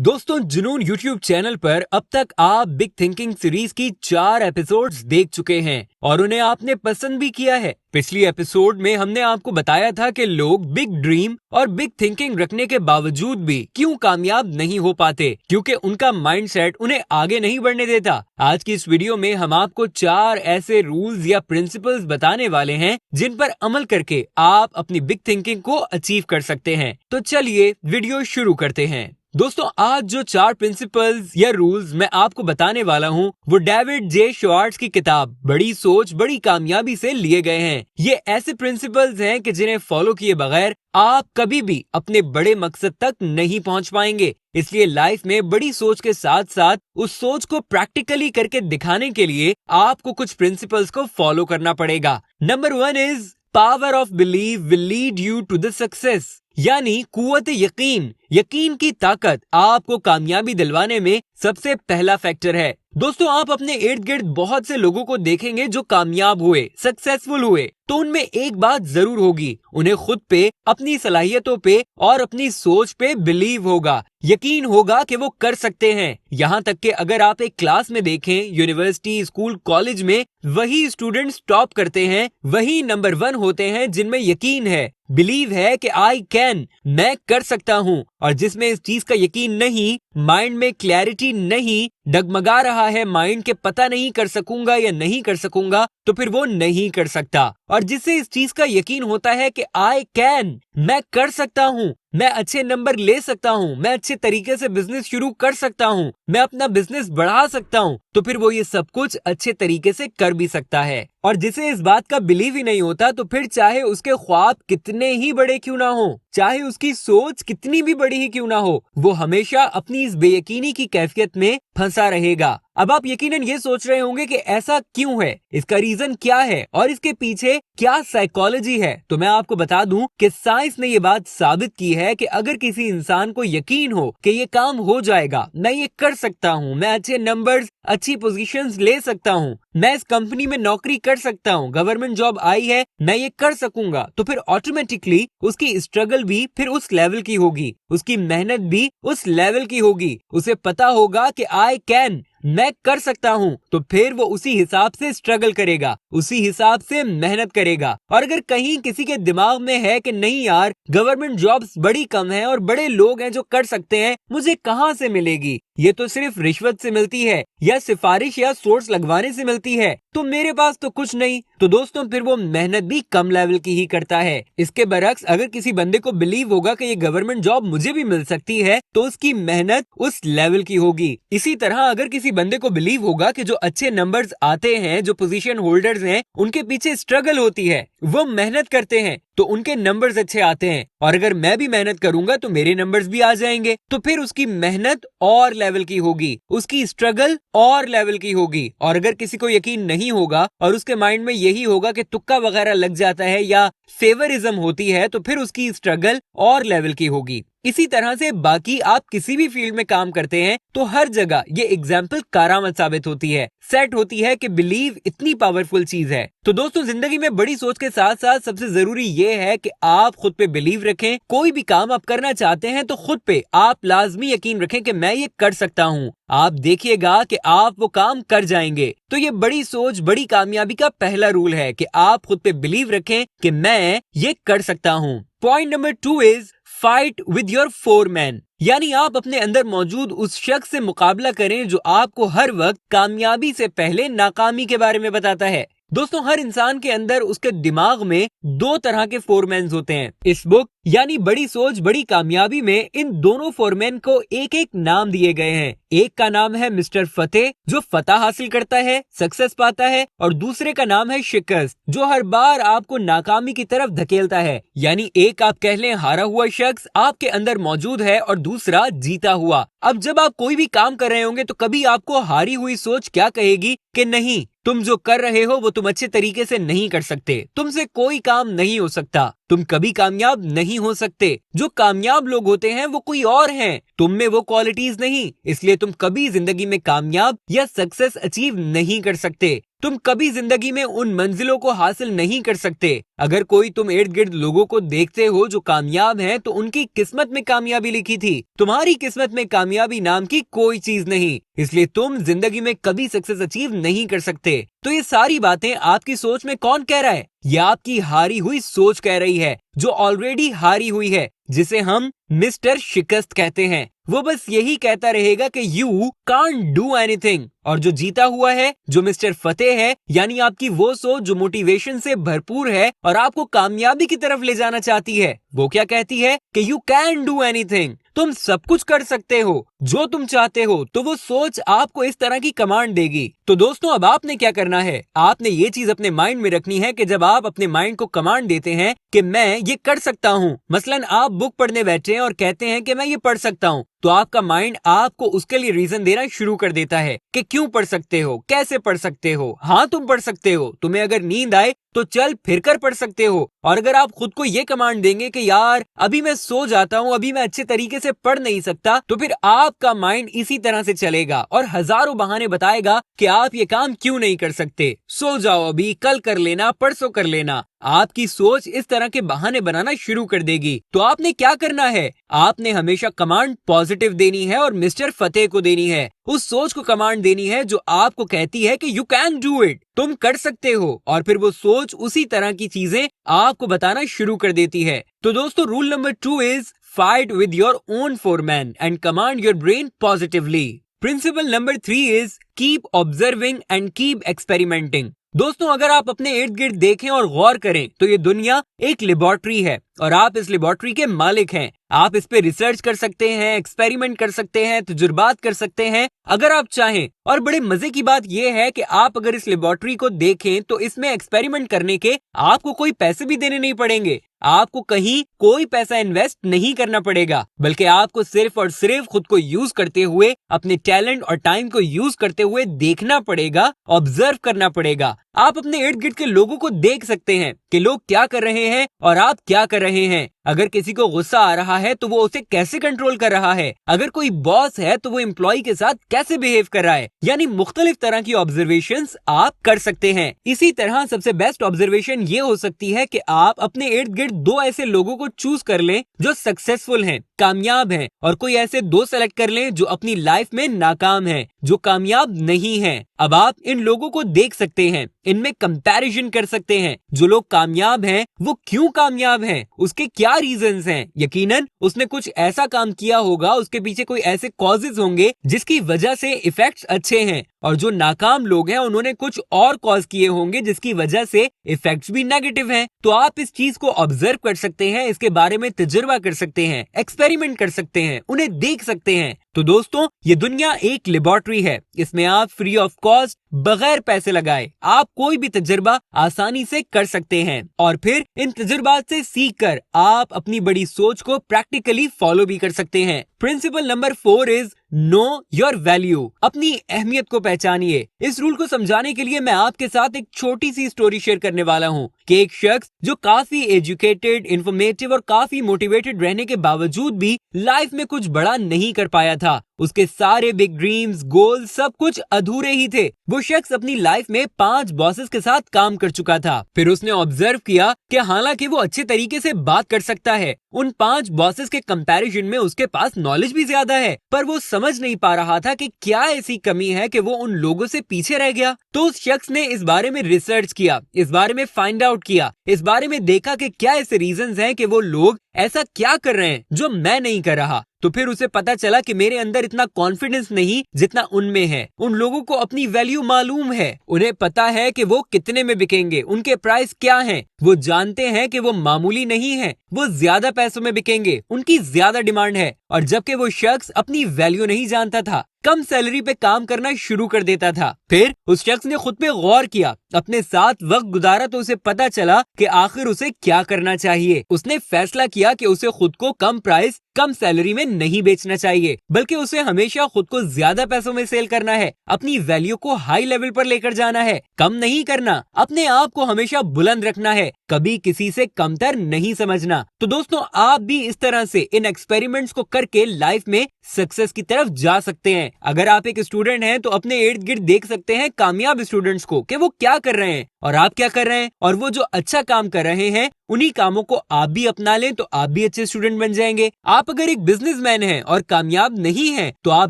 दोस्तों जुनून YouTube channel पर अब तक आप बिग थिंकिंग सीरीज की 4 एपिसोड्स देख चुके हैं और उन्हें आपने पसंद भी किया है। पिछली एपिसोड में हमने आपको बताया था कि लोग बिग ड्रीम और बिग थिंकिंग रखने के बावजूद भी क्यों कामयाब नहीं हो पाते, क्योंकि उनका माइंडसेट उन्हें आगे नहीं बढ़ने देता। आज की इस वीडियो में हम आपको 4 ऐसे रूल्स या प्रिंसिपल्स बताने वाले हैं जिन पर अमल करके आप अपनी बिग थिंकिंग को अचीव कर सकते हैं। तो चलिए वीडियो शुरू करते हैं। दोस्तों आज जो 4 प्रिंसिपल्स या रूल्स मैं आपको बताने वाला हूँ वो डेविड जे श्वार्ट्ज की किताब बड़ी सोच बड़ी कामयाबी से लिए गए हैं। ये ऐसे प्रिंसिपल्स हैं कि जिन्हें फॉलो किए बगैर आप कभी भी अपने बड़े मकसद तक नहीं पहुंच पाएंगे। इसलिए लाइफ में बड़ी सोच के साथ साथ उस सोच को प्रैक्टिकली करके दिखाने के लिए आपको कुछ प्रिंसिपल्स को फॉलो करना पड़ेगा। Number 1 is power of believe will lead you to the success, यानी कुव्वत यकीन, यकीन की ताकत आपको कामयाबी दिलवाने में सबसे पहला फैक्टर है। दोस्तों आप अपने इर्द गिर्द बहुत से लोगों को देखेंगे जो कामयाब हुए, सक्सेसफुल हुए, तो उनमें एक बात जरूर होगी, उन्हें खुद पे, अपनी सलाहियतों पे और अपनी सोच पे बिलीव होगा, यकीन होगा कि वो कर सकते हैं। यहाँ तक कि अगर आप एक क्लास में देखें, यूनिवर्सिटी, स्कूल, कॉलेज में वही स्टूडेंट्स टॉप करते हैं, वही नंबर 1 होते हैं जिनमें यकीन है, बिलीव है कि आई कैन, मैं कर सकता हूँ। और जिसमें इस चीज का यकीन नहीं, माइंड में क्लैरिटी नहीं, डगमगा रहा है माइंड के पता नहीं कर सकूंगा या नहीं कर सकूंगा, तो फिर वो नहीं कर सकता। और जिससे इस चीज का यकीन होता है कि आई कैन, मैं कर सकता हूँ, मैं अच्छे नंबर ले सकता हूँ, मैं अच्छे तरीके से बिजनेस शुरू कर सकता हूँ, मैं अपना बिजनेस बढ़ा सकता हूँ, तो फिर वो ये सब कुछ अच्छे तरीके से कर भी सकता है। और जिसे इस बात का बिलीव ही नहीं होता, तो फिर चाहे उसके ख्वाब कितने ही बड़े क्यों ना हो, चाहे उसकी सोच कितनी भी बड़ी ही क्यों ना हो, वो हमेशा अपनी इस बेयकीनी की कैफियत में फंसा रहेगा। अब आप यकीनन ये सोच रहे होंगे कि ऐसा क्यों है, इसका रीजन क्या है और इसके पीछे क्या साइकोलॉजी है। तो मैं आपको बता दूं कि साइंस ने ये बात साबित की है कि अगर किसी इंसान को यकीन हो कि ये काम हो जाएगा, मैं ये कर सकता हूँ, मैं अच्छे नंबर्स, अच्छी पोजीशंस ले सकता हूँ, मैं इस कंपनी में नौकरी कर सकता हूँ, गवर्नमेंट जॉब आई है, मैं ये कर सकूंगा, तो फिर ऑटोमेटिकली उसकी स्ट्रगल भी फिर उस लेवल की होगी, उसकी मेहनत भी उस लेवल की होगी। उसे पता होगा कि आई कैन, मैं कर सकता हूँ, तो फिर वो उसी हिसाब से स्ट्रगल करेगा, उसी हिसाब से मेहनत करेगा। और अगर कहीं किसी के दिमाग में है कि नहीं यार, गवर्नमेंट जॉब्स बड़ी कम है और बड़े लोग हैं जो कर सकते हैं, मुझे कहाँ से मिलेगी, ये तो सिर्फ रिश्वत से मिलती है या सिफारिश या सोर्स लगवाने से मिलती है, तो मेरे पास तो कुछ नहीं, तो दोस्तों फिर वो मेहनत भी कम लेवल की ही करता है। इसके बरक्स अगर किसी बंदे को बिलीव होगा कि ये गवर्नमेंट जॉब मुझे भी मिल सकती है, तो उसकी मेहनत उस लेवल की होगी। इसी तरह अगर किसी बंदे को बिलीव होगा कि जो अच्छे नंबर्स आते हैं, जो पोजीशन होल्डर्स हैं, उनके पीछे स्ट्रगल होती है, वो मेहनत करते हैं, तो उनके नंबर्स अच्छे आते हैं, और अगर मैं भी मेहनत करूंगा तो मेरे नंबर्स भी आ जाएंगे, तो फिर उसकी मेहनत और लेवल की होगी, उसकी स्ट्रगल और लेवल की होगी। और अगर किसी को यकीन नहीं होगा और उसके माइंड में यही होगा कि तुक्का वगैरह लग जाता है या फेवरिज्म होती है, तो फिर उसकी स्ट्रगल और लेवल की होगी। इसी तरह से बाकी आप किसी भी फील्ड में काम करते हैं तो हर जगह ये एग्जाम्पल कारामद साबित होती है, सेट होती है कि बिलीव इतनी पावरफुल चीज है। तो दोस्तों जिंदगी में बड़ी सोच के साथ साथ सबसे जरूरी ये है कि आप खुद पे बिलीव रखें। कोई भी काम आप करना चाहते हैं तो खुद पे आप लाजमी यकीन रखें कि मैं ये कर सकता हूँ। आप देखिएगा कि आप वो काम कर जाएंगे। तो ये बड़ी सोच बड़ी कामयाबी का पहला रूल है कि आप खुद पे बिलीव रखें कि मैं ये कर सकता हूँ। Point number 2 is fight with your foreman, यानी आप अपने अंदर मौजूद उस शख्स से मुकाबला करें जो आपको हर वक्त कामयाबी से पहले नाकामी के बारे में बताता है। दोस्तों हर इंसान के अंदर उसके दिमाग में 2 तरह के फोरमैन्स होते हैं। इस बुक यानी बड़ी सोच बड़ी कामयाबी में इन दोनों फोरमैन को एक एक नाम दिए गए हैं। एक का नाम है मिस्टर फतेह, जो फतह हासिल करता है, सक्सेस पाता है, और दूसरे का नाम है शिकस्त, जो हर बार आपको नाकामी की तरफ धकेलता है। यानी एक आप कह लें हारा हुआ शख्स आपके अंदर मौजूद है और दूसरा जीता हुआ। अब जब आप कोई भी काम कर रहे होंगे तो कभी आपको हारी हुई सोच क्या कहेगी कि नहीं, तुम जो कर रहे हो वो तुम अच्छे तरीके से नहीं कर सकते, तुमसे कोई काम नहीं हो सकता, तुम कभी कामयाब नहीं हो सकते। जो कामयाब लोग होते हैं वो कोई और हैं, तुम में वो क्वालिटीज नहीं, इसलिए तुम कभी जिंदगी में कामयाब या सक्सेस अचीव नहीं कर सकते। तुम कभी जिंदगी में उन मंजिलों को हासिल नहीं कर सकते। अगर कोई तुम इर्द गिर्द लोगों को देखते हो जो कामयाब हैं, तो उनकी किस्मत में कामयाबी लिखी थी। तुम्हारी किस्मत में कामयाबी नाम की कोई चीज नहीं, इसलिए तुम जिंदगी में कभी सक्सेस अचीव नहीं कर सकते। तो ये सारी बातें आपकी सोच में कौन कह रहा है? ये आपकी हारी हुई सोच कह रही है, जो ऑलरेडी हारी हुई है, जिसे हम मिस्टर शिकस्त कहते हैं। वो बस यही कहता रहेगा कि यू कांट डू एनीथिंग, और जो जीता हुआ है, जो मिस्टर फतेह है, यानी आपकी वो सोच जो मोटिवेशन से भरपूर है और आपको कामयाबी की तरफ ले जाना चाहती है, वो क्या कहती है कि यू कैन डू एनीथिंग, तुम सब कुछ कर सकते हो जो तुम चाहते हो। तो वो सोच आपको इस तरह की कमांड देगी। तो दोस्तों, अब आपने क्या करना है? आपने ये चीज अपने माइंड में रखनी है कि जब आप अपने माइंड को कमांड देते हैं कि मैं ये कर सकता हूँ, मसलन आप बुक पढ़ने बैठे हैं और कहते हैं कि मैं ये पढ़ सकता हूँ, तो आपका माइंड आपको उसके लिए रीजन देना शुरू कर देता है कि क्यों पढ़ सकते हो, कैसे पढ़ सकते हो। हाँ, तुम पढ़ सकते हो, तुम्हें अगर नींद आए तो चल फिर कर पढ़ सकते हो। और अगर आप खुद को ये कमांड देंगे कि यार अभी मैं सो जाता हूँ, अभी मैं अच्छे तरीके से पढ़ नहीं सकता, तो फिर आपका माइंड इसी तरह से चलेगा और हजारों बहाने बताएगा कि आप ये काम क्यों नहीं कर सकते। सो जाओ, अभी कल कर लेना, परसों कर लेना। आपकी सोच इस तरह के बहाने बनाना शुरू कर देगी। तो आपने क्या करना है? आपने हमेशा कमांड पॉजिटिव देनी है और मिस्टर फतेह को देनी है। उस सोच को कमांड देनी है जो आपको कहती है कि यू कैन डू इट, तुम कर सकते हो, और फिर वो सोच उसी तरह की चीजें आपको बताना शुरू कर देती है। तो दोस्तों, rule number 2 is fight with your own foreman and command your brain positively. Principle number 3 is keep observing and keep experimenting. दोस्तों, अगर आप अपने इर्द गिर्द देखें और गौर करें तो ये दुनिया एक लेबोरेटरी है और आप इस लेबोरेटरी के मालिक हैं। आप इस पे रिसर्च कर सकते हैं, एक्सपेरिमेंट कर सकते हैं, तजुर्बात कर सकते हैं अगर आप चाहें। और बड़े मजे की बात यह है कि आप अगर इस लेबोरेटरी को देखें तो इसमें एक्सपेरिमेंट करने के आपको कोई पैसे भी देने नहीं पड़ेंगे। आपको कहीं कोई पैसा इन्वेस्ट नहीं करना पड़ेगा, बल्कि आपको सिर्फ और सिर्फ खुद को यूज करते हुए, अपने टैलेंट और टाइम को यूज करते हुए देखना पड़ेगा, ऑब्जर्व करना पड़ेगा। आप अपने इर्द गिर्द के लोगों को देख सकते हैं कि लोग क्या कर रहे हैं और आप क्या कर रहे हैं। अगर किसी को गुस्सा आ रहा है तो वो उसे कैसे कंट्रोल कर रहा है। अगर कोई बॉस है तो वो एम्प्लॉय के साथ कैसे बिहेव कर रहा है। यानी मुख्तलिफ तरह की ऑब्जर्वेशंस आप कर सकते हैं। इसी तरह सबसे बेस्ट ऑब्जर्वेशन ये हो सकती है कि आप अपने इर्द गिर्द 2 ऐसे लोगों को चूज कर लें जो सक्सेसफुल हैं, कामयाब हैं, और कोई ऐसे 2 सेलेक्ट कर लें जो अपनी लाइफ में नाकाम हैं, जो कामयाब नहीं हैं। अब आप इन लोगों को देख सकते हैं, इनमें कंपैरिजन कर सकते हैं। जो लोग कामयाब हैं वो क्यों कामयाब हैं, उसके क्या रीजंस हैं। यकीनन उसने कुछ ऐसा काम किया होगा, उसके पीछे कोई ऐसे कॉजेज होंगे जिसकी वजह से इफेक्ट्स अच्छे हैं। और जो नाकाम लोग हैं उन्होंने कुछ और कॉज किए होंगे जिसकी वजह से इफेक्ट्स भी नेगेटिव हैं। तो आप इस चीज को ऑब्जर्व कर सकते हैं, इसके बारे में तजुर्बा कर सकते हैं, एक्सपेरिमेंट कर सकते हैं, उन्हें देख सकते हैं। तो दोस्तों, ये दुनिया एक लेबोरेटरी है, इसमें आप फ्री ऑफ कॉस्ट, बगैर पैसे लगाए, आप कोई भी तजुर्बा आसानी से कर सकते हैं और फिर इन तजुर्बात से सीखकर आप अपनी बड़ी सोच को प्रैक्टिकली फॉलो भी कर सकते हैं। Principle number 4 is know your value. अपनी अहमियत को पहचानिए। इस रूल को समझाने के लिए मैं आपके साथ एक छोटी सी स्टोरी शेयर करने वाला हूँ कि एक शख्स जो काफी एजुकेटेड, इंफॉर्मेटिव और काफी मोटिवेटेड रहने के बावजूद भी लाइफ में कुछ बड़ा नहीं कर पाया था। उसके सारे बिग ड्रीम्स, गोल्स, सब कुछ अधूरे ही थे। वो शख्स अपनी लाइफ में 5 बॉसेस के साथ काम कर चुका था। फिर उसने ऑब्जर्व किया कि हालांकि वो अच्छे तरीके से बात कर सकता है, उन 5 बॉसेस के कंपैरिजन में उसके पास नॉलेज भी ज्यादा है, पर वो समझ नहीं पा रहा था कि क्या ऐसी कमी है कि वो उन लोगों से पीछे रह गया। तो उस शख्स ने इस बारे में रिसर्च किया, इस बारे में फाइंड आउट किया, इस बारे में देखा कि क्या ऐसे रीजंस हैं कि वो लोग ऐसा क्या कर रहे हैं जो मैं नहीं कर रहा। तो फिर उसे पता चला कि मेरे अंदर इतना कॉन्फिडेंस नहीं जितना उनमें है। उन लोगों को अपनी वैल्यू मालूम है, उन्हें पता है कि वो कितने में बिकेंगे, उनके प्राइस क्या हैं। वो जानते हैं कि वो मामूली नहीं है, वो ज्यादा पैसों में बिकेंगे, उनकी ज्यादा डिमांड है। और जबकि वो शख्स अपनी वैल्यू नहीं जानता था, कम सैलरी पे काम करना शुरू कर देता था। फिर उस शख्स ने खुद पे गौर किया, अपने साथ वक्त गुजारा तो उसे पता चला कि आखिर उसे क्या करना चाहिए। उसने फैसला किया कि उसे खुद को कम प्राइस, कम सैलरी में नहीं बेचना चाहिए, बल्कि उसे हमेशा खुद को ज्यादा पैसों में सेल करना है, अपनी वैल्यू को हाई लेवल पर लेकर जाना है, कम नहीं करना, अपने आप को हमेशा बुलंद रखना है, कभी किसी से कमतर नहीं समझना। तो दोस्तों, आप भी इस तरह से इन एक्सपेरिमेंट्स को करके लाइफ में सक्सेस की तरफ जा सकते हैं। अगर आप एक स्टूडेंट हैं तो अपने इर्द गिर्द देख सकते हैं कामयाब स्टूडेंट्स को कि वो क्या कर रहे हैं और आप क्या कर रहे हैं, और वो जो अच्छा काम कर रहे हैं उन्हीं कामों को आप भी अपना लें तो आप भी अच्छे स्टूडेंट बन जाएंगे। आप अगर एक बिजनेसमैन हैं और कामयाब नहीं हैं तो आप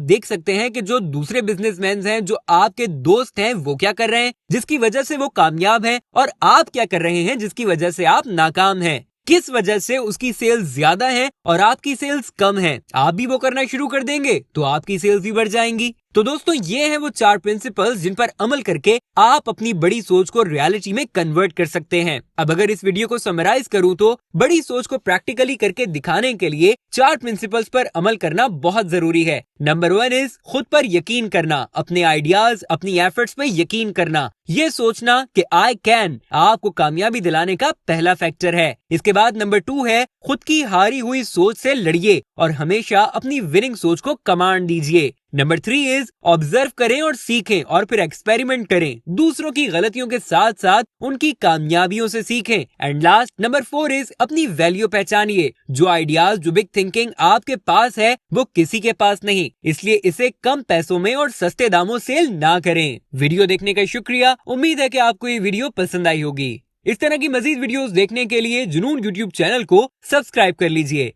देख सकते हैं कि जो दूसरे बिजनेसमैन हैं, जो आपके दोस्त हैं, वो क्या कर रहे हैं जिसकी वजह से वो कामयाब हैं, और आप क्या कर रहे हैं जिसकी वजह से आप नाकाम हैं। किस वजह से उसकी सेल्स ज्यादा है और आपकी सेल्स कम है। आप भी वो करना शुरू कर देंगे तो आपकी सेल्स भी बढ़ जाएंगी। तो दोस्तों, ये हैं वो 4 प्रिंसिपल्स जिन पर अमल करके आप अपनी बड़ी सोच को रियलिटी में कन्वर्ट कर सकते हैं। अब अगर इस वीडियो को समराइज करूं तो बड़ी सोच को प्रैक्टिकली करके दिखाने के लिए 4 प्रिंसिपल्स पर अमल करना बहुत जरूरी है। नंबर 1 इज खुद पर यकीन करना, अपने आइडियाज, अपनी एफर्ट्स पे यकीन करना। ये सोचना कि आई कैन आपको कामयाबी दिलाने का पहला फैक्टर है। इसके बाद नंबर 2 है खुद की हारी हुई सोच से लड़िए और हमेशा अपनी विनिंग सोच को कमांड दीजिए। नंबर 3 इज ऑब्जर्व करें और सीखें और फिर एक्सपेरिमेंट करें। दूसरों की गलतियों के साथ साथ उनकी कामयाबियों से सीखें। एंड लास्ट नंबर 4 इज अपनी वैल्यू पहचानिए। जो आइडियाज, जो बिग थिंकिंग आपके पास है वो किसी के पास नहीं, इसलिए इसे कम पैसों में और सस्ते दामों सेल ना करें। वीडियो देखने का शुक्रिया। उम्मीद है कि आपको ये वीडियो पसंद आई होगी। इस तरह की मजीद वीडियोस देखने के लिए जुनून यूट्यूब चैनल को सब्सक्राइब कर लीजिए।